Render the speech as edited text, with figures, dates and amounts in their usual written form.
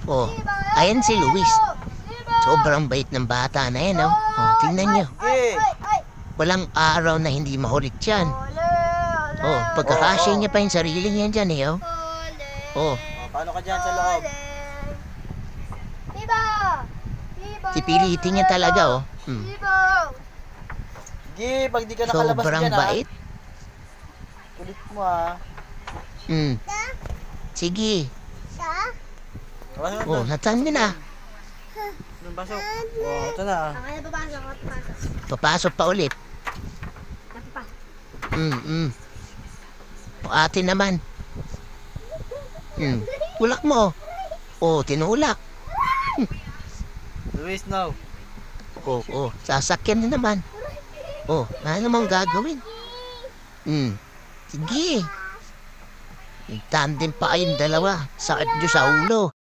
Oh, ayan si Luis. Sobrang bait ng bata na yan, oh. Oh, tingnan nyo. Walang araw na hindi mahulit yan. Oh, pagkakasya niya pa yung sarili niya dyan, eh, oh. Oh, Paano ka dyan sa loob? sipilitin niya talaga, oh. Sige, pag di ka nakalabas Sobrang dyan, bait. Kulit mo, ha. Sige. Pasok Oh, natan mo na. doon, pasok. Oh, ito na. Papasok pa ulit. O ate naman. Ulak mo. Oh, tinulak. Luis, no. Oh, sasakyan din naman. Oh, ano namang gagawin? Sige. Tandem pa kayong dalawa. Sakit nyo sa ulo.